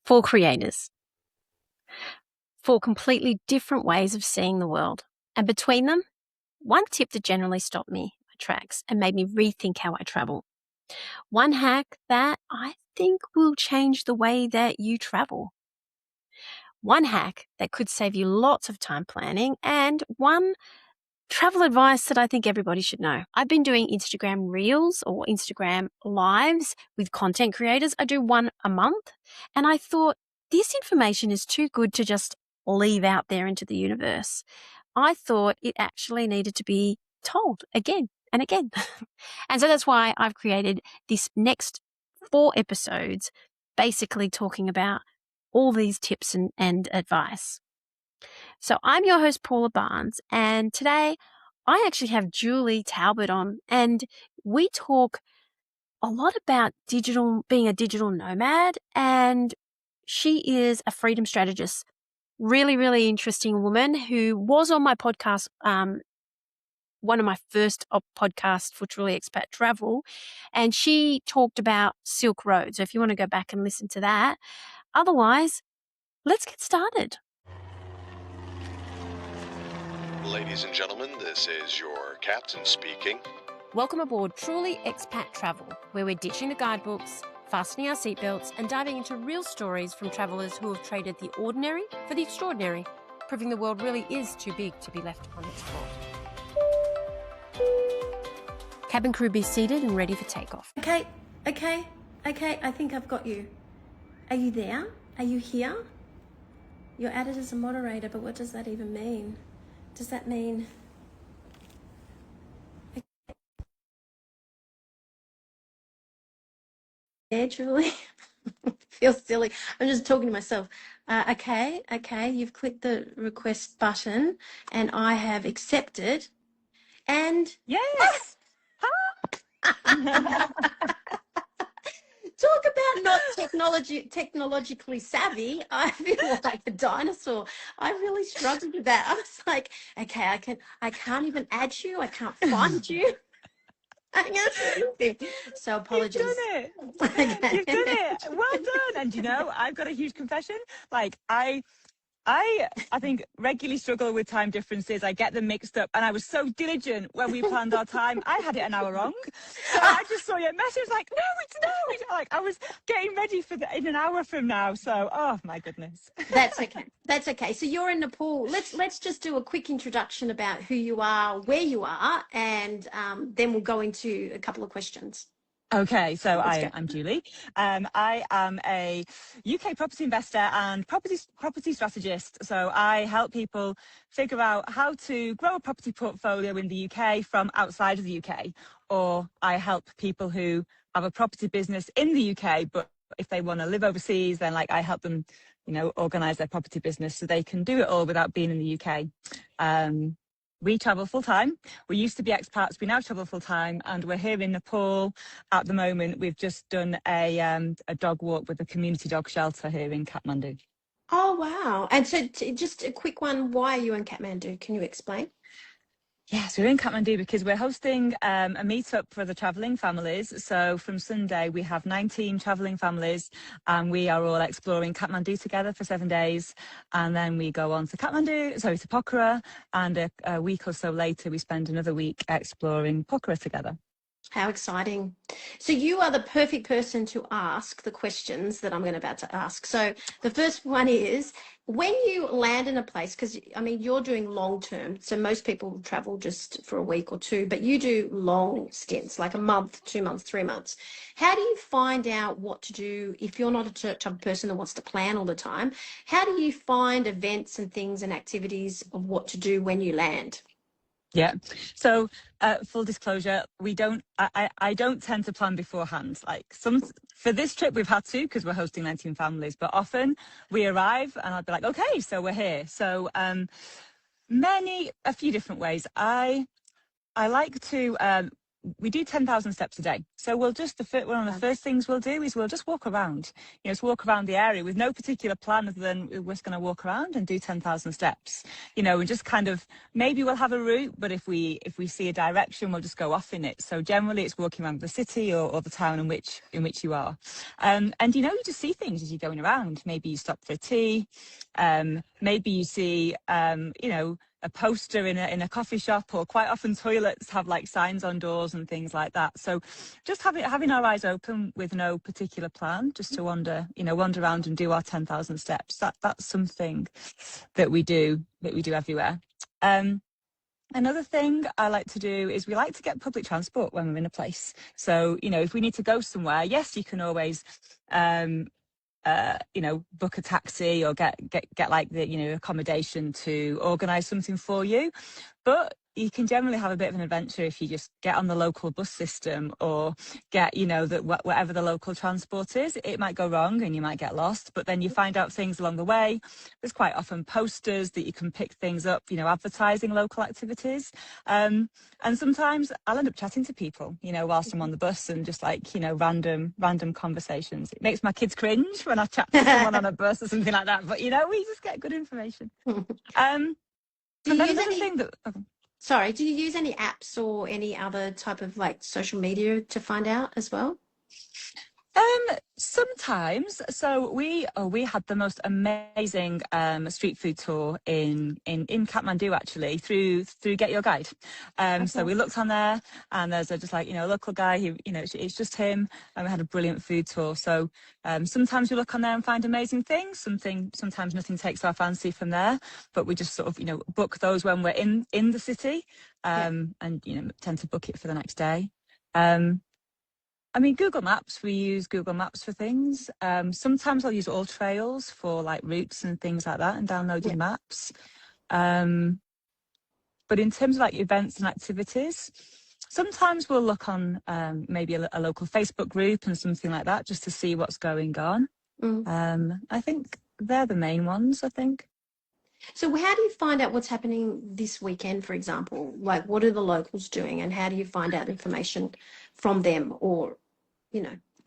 for creators, for completely different ways of seeing the world. And between them, one tip that generally stopped me in my tracks and made me rethink how I travel. One hack that I think will change the way that you travel. One hack that could save you lots of time planning, and one travel advice that I think everybody should know. I've been doing Instagram Reels or Instagram Lives with content creators. I do one a month, and I thought this information is too good to just leave out there into the universe. I thought it actually needed to be told again and again. And so that's why I've created this next 4 episodes basically talking about all these tips and advice. So I'm your host, Paula Barnes, and today I actually have Julie Talbot on, and we talk a lot about being a digital nomad, and she is a freedom strategist. Really, really interesting woman who was on my podcast, one of my first podcasts for Truly Expat Travel, and she talked about Silk Road. So if you want to go back and listen to that. Otherwise, let's get started. Ladies and gentlemen, this is your captain speaking. Welcome aboard Truly Expat Travel, where we're ditching the guidebooks, fastening our seatbelts, and diving into real stories from travellers who have traded the ordinary for the extraordinary, proving the world really is too big to be left unexplored. Cabin crew, be seated and ready for takeoff. Okay, I think I've got you. Are you there? Are you here? You're added as a moderator, but what does that even mean? Does that mean... Yeah, Julie? Feels silly. I'm just talking to myself. Okay, you've clicked the request button and I have accepted. And... Yes! Talk about not technologically savvy. I feel like a dinosaur. I really struggled with that. I was like, okay, I can't even add you. I can't find you. So apologies. You've done it. Okay. You've done it. Well done. And you know, I've got a huge confession. Like I think regularly struggle with time differences. I get them mixed up, and I was so diligent when we planned our time. I had it an hour wrong, so I just saw your message like, no, it's like I was getting ready for in an hour from now. So, oh my goodness. That's okay. So you're in Nepal. Let's just do a quick introduction about who you are, where you are, and then we'll go into a couple of questions. Okay, so I'm Julie. I am a UK property investor and property strategist. So I help people figure out how to grow a property portfolio in the UK from outside of the UK, or I help people who have a property business in the UK, but if they want to live overseas, then I help them, organise their property business so they can do it all without being in the UK. We travel full time. We used to be expats. We now travel full time, and we're here in Nepal at the moment. We've just done a dog walk with the community dog shelter here in Kathmandu. Oh wow! And so, just a quick one. Why are you in Kathmandu? Can you explain? Yes, we're in Kathmandu because we're hosting a meetup for the travelling families. So from Sunday, we have 19 travelling families, and we are all exploring Kathmandu together for 7 days. And then we go on to to Pokhara, and a week or so later, we spend another week exploring Pokhara together. How exciting. So you are the perfect person to ask the questions that I'm about to ask. So the first one is, when you land in a place, because you're doing long term, so most people travel just for a week or two, but you do long stints, like a month, 2 months, 3 months. How do you find out what to do if you're not a type of person that wants to plan all the time? How do you find events and things and activities of what to do when you land? Yeah. So full disclosure, I don't tend to plan beforehand. For this trip we've had to, because we're hosting 19 families, but often we arrive and I'll be like, okay, so we're here. So a few different ways. I like to we do 10,000 steps a day. So we'll just, one of the first things we'll do is we'll just walk around, just walk around the area with no particular plan other than we're just going to walk around and do 10,000 steps, and just kind of, maybe we'll have a route, but if we see a direction, we'll just go off in it. So generally it's walking around the city or the town in which you are. And, you just see things as you're going around. Maybe you stop for a tea. Maybe you see, a poster in a coffee shop, or quite often toilets have like signs on doors and things like that. So just having our eyes open with no particular plan, just to wander around and do our 10,000 steps. That's something that we do everywhere. Another thing I like to do is we like to get public transport when we're in a place. So, if we need to go somewhere, yes, you can always book a taxi or get like the accommodation to organize something for you, but you can generally have a bit of an adventure if you just get on the local bus system or get whatever the local transport is. It might go wrong and you might get lost, but then you find out things along the way. There's quite often posters that you can pick things up, advertising local activities, and sometimes I'll end up chatting to people whilst I'm on the bus, and just like random conversations. It makes my kids cringe when I chat to someone on a bus or something like that, but we just get good information. Do you use any? Sorry, do you use any apps or any other type of like social media to find out as well? Sometimes. So we had the most amazing street food tour in Kathmandu, actually, through GetYourGuide. So we looked on there, and there's just like a local guy who it's just him, and we had a brilliant food tour. So sometimes we look on there and find amazing things. Sometimes nothing takes our fancy from there, but we just sort of book those when we're in the city, and tend to book it for the next day. Google Maps, we use Google Maps for things. Sometimes I'll use All Trails for like routes and things like that and downloading maps. But in terms of like events and activities, sometimes we'll look on maybe a local Facebook group and something like that, just to see what's going on. I think they're the main ones, I think. So how do you find out what's happening this weekend, for example? Like, what are the locals doing, and how do you find out information from them, or,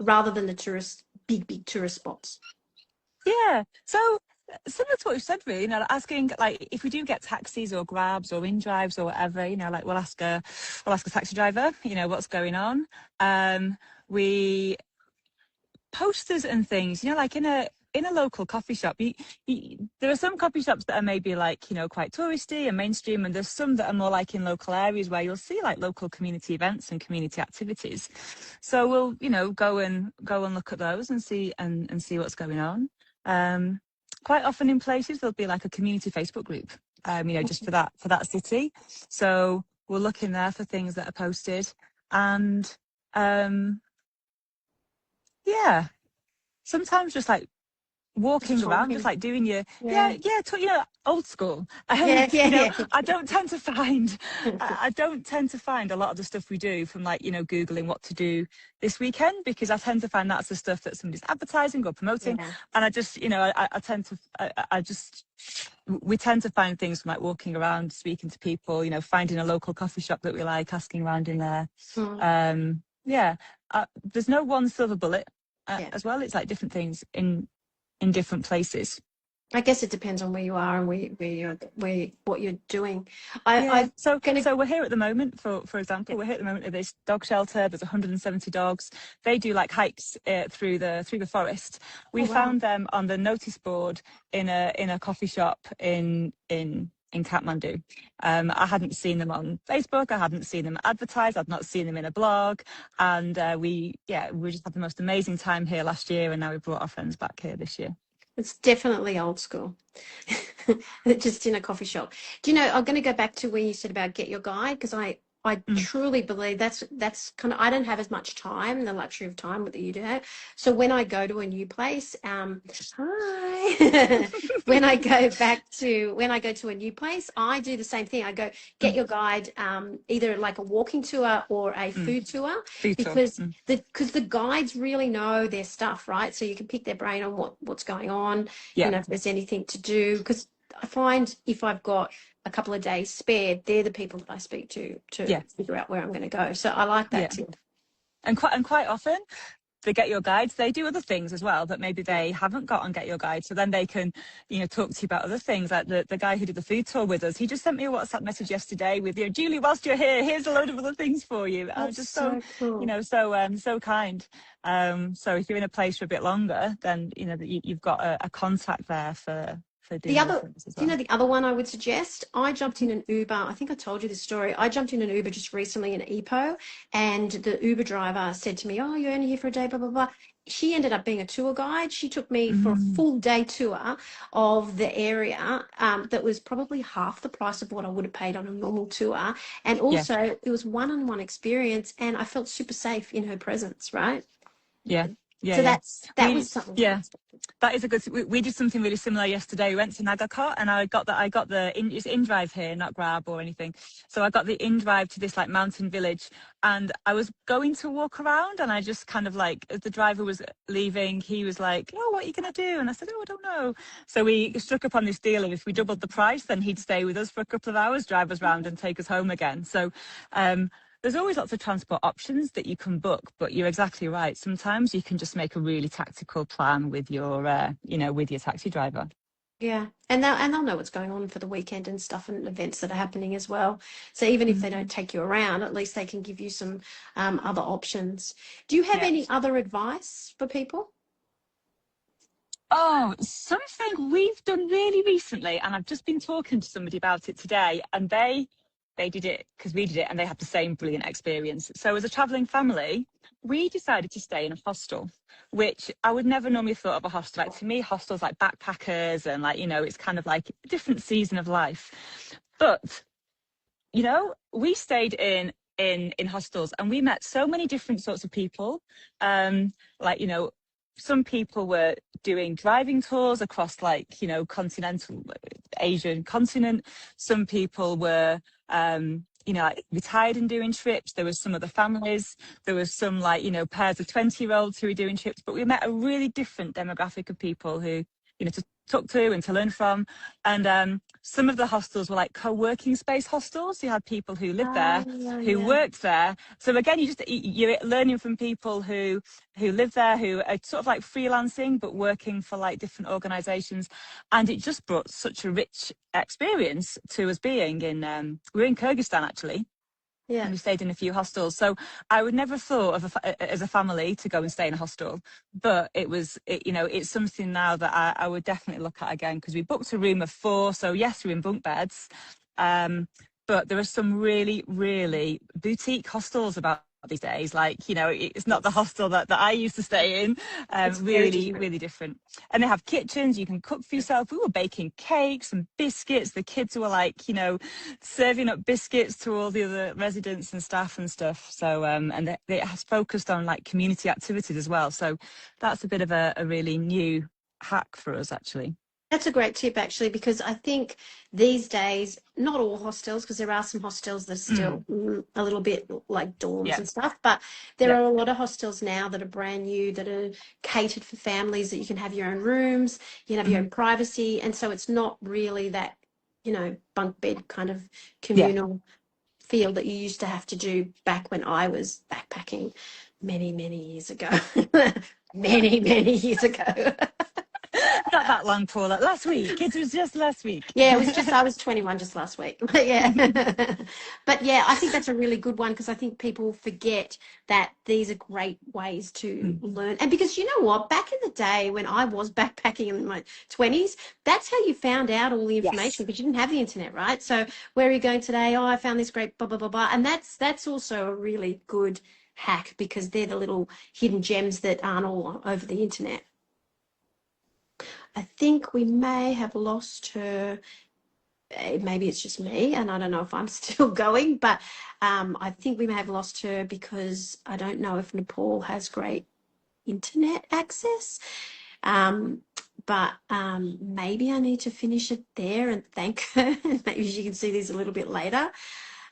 rather than the big tourist spots? Yeah. So similar to what you said, really, asking like if we do get taxis or grabs or in drives or whatever, like we'll ask a taxi driver, what's going on. We posters and things, like in a local coffee shop, there are some coffee shops that are maybe like quite touristy and mainstream, and there's some that are more like in local areas where you'll see like local community events and community activities. So we'll go and look at those and see what's going on. Quite often in places there'll be like a community Facebook group, just for that city. So we'll look in there for things that are posted, and sometimes just like walking around, just like doing your old school. I don't tend to find a lot of the stuff we do from like Googling what to do this weekend, because I tend to find that's the stuff that somebody's advertising or promoting, and I just we tend to find things from like walking around, speaking to people, finding a local coffee shop that we like, asking around in there. There's no one silver bullet as well. It's like different things in different places. I guess it depends on where you are and what you're doing. So we're here at the moment, for example, we're here at the moment at this dog shelter. There's 170 dogs. They do like hikes through the forest. We found them on the notice board in a coffee shop in Kathmandu. I hadn't seen them on Facebook. I hadn't seen them advertised. I'd not seen them in a blog. And we just had the most amazing time here last year, and now we brought our friends back here this year. It's definitely old school, just in a coffee shop. Do you know, I'm going to go back to where you said about GetYourGuide, because I truly believe that's kind of, I don't have as much time, the luxury of time that you do have. So when I go to a new place, when I go to a new place, I do the same thing. I go GetYourGuide, either like a walking tour or a food tour, because the guides really know their stuff, right? So you can pick their brain on what's going on, if there's anything to do, because I find if I've got a couple of days spare, they're the people that I speak to Yeah, figure out where I'm going to go. So I like that yeah. tip. And quite often the Get Your Guides, they do other things as well that maybe Yeah. they haven't got on Get Your Guide. So then they can, talk to you about other things. Like the guy who did the food tour with us, he just sent me a WhatsApp message yesterday with, Julie, whilst you're here, here's a load of other things for you. I was That's just so cool. so kind. So if you're in a place for a bit longer, then you've got a contact there for The doing other other, things as do you well. know the other one I would suggest? I jumped in an Uber. I think I told you this story. I jumped in an Uber just recently in Ipoh, and the Uber driver said to me, "Oh, you're only here for a day, blah, blah, blah." She ended up being a tour guide. She took me for a Mm, full day tour of the area that was probably half the price of what I would have paid on a normal tour. And yeah, also, it was one-on-one experience, and I felt super safe in her presence, right? yeah, yeah, So yeah. that was something Yeah. unexpected. That is a good. We did something really similar yesterday. We went to Nagakot, and it's in drive here, not Grab or anything. So I got the in drive to this like mountain village, and I was going to walk around, and I just kind of like, as the driver was leaving, he was like, "Oh, what are you gonna do?" And I said, "Oh, I don't know." So we struck up on this deal of if we doubled the price, then he'd stay with us for a couple of hours, drive us around, and take us home again. So, there's always lots of transport options that you can book, but you're exactly right. Sometimes you can just make a really tactical plan with with your taxi driver. Yeah, and they'll know what's going on for the weekend and stuff and events that are happening as well. So even if they don't take you around, at least they can give you some other options. Do you have Yeah. any other advice for people? Oh, something we've done really recently, and I've just been talking to somebody about it today, and they did it because we did it, and they had the same brilliant experience. So as a traveling family, we decided to stay in a hostel, which I would never normally thought of a hostel. Like to me, hostels like backpackers and like, it's kind of like a different season of life. But we stayed in hostels, and we met so many different sorts of people. Like, some people were doing driving tours across like, continental Asian continent. Some people were like retired and doing trips. There was some of the families. There was some like, pairs of 20-year-olds who were doing trips. But we met a really different demographic of people who, to talk to and to learn from. And some of the hostels were like co-working space hostels. You had people who lived there, who Yeah, worked there. So again, you're learning from people who live there, who are sort of like freelancing but working for like different organizations. And it just brought such a rich experience to us being in we were in Kyrgyzstan actually, yeah. and we stayed in a few hostels. So I would never have thought of as a family to go and stay in a hostel, but it's something now that I would definitely look at again, because we booked a room of 4. So yes, we're in bunk beds, but there are some really, really boutique hostels about these days. Like, it's not the hostel that I used to stay in. It's very Really, different. really different. And they have kitchens, you can cook for yourself. We were baking cakes and biscuits. The kids were like, serving up biscuits to all the other residents and staff and stuff. So, and it has focused on like community activities as well. So that's a bit of a really new hack for us, actually. That's a great tip, actually, because I think these days, not all hostels, because there are some hostels that are still a little bit like dorms Yeah, and stuff, but there yeah, are a lot of hostels now that are brand new, that are catered for families, that you can have your own rooms, you can have your mhm, own privacy. And so it's not really that, bunk bed kind of yeah. communal feel that you used to have to do back when I was backpacking many, many years ago. Many, many years ago. Not that long, Paula. Last week. It was just last week. Yeah, it was just, I was 21 just last week. But yeah. But yeah, I think that's a really good one, because I think people forget that these are great ways to Mm. learn. And because you know what, back in the day when I was backpacking in my 20s, that's how you found out all the Yes. information, because you didn't have the internet, right? So where are you going today? Oh, I found this great blah, blah, blah, blah. And that's also a really good hack, because they're the little hidden gems that aren't all over the internet. I think we may have lost her. Maybe it's just me, and I don't know if I'm still going, but I think we may have lost her, because I don't know if Nepal has great internet access. Um, but maybe I need to finish it there and thank her, and maybe she can see these a little bit later.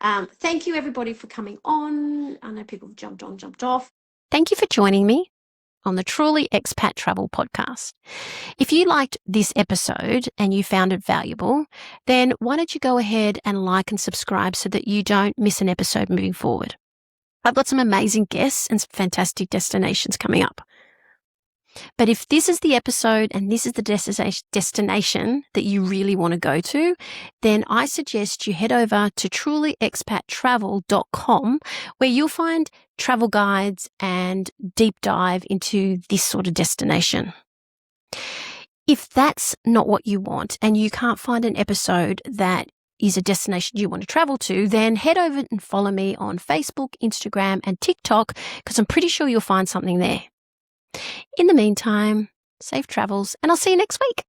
Thank you, everybody, for coming on. I know people have jumped on, jumped off. Thank you for joining me. on the Truly Expat Travel podcast. If you liked this episode and you found it valuable, then why don't you go ahead and like and subscribe so that you don't miss an episode moving forward. I've got some amazing guests and some fantastic destinations coming up. But if this is the episode and this is the destination that you really want to go to, then I suggest you head over to trulyexpattravel.com, where you'll find travel guides and deep dive into this sort of destination. If that's not what you want and you can't find an episode that is a destination you want to travel to, then head over and follow me on Facebook, Instagram, and TikTok, because I'm pretty sure you'll find something there. In the meantime, safe travels, and I'll see you next week.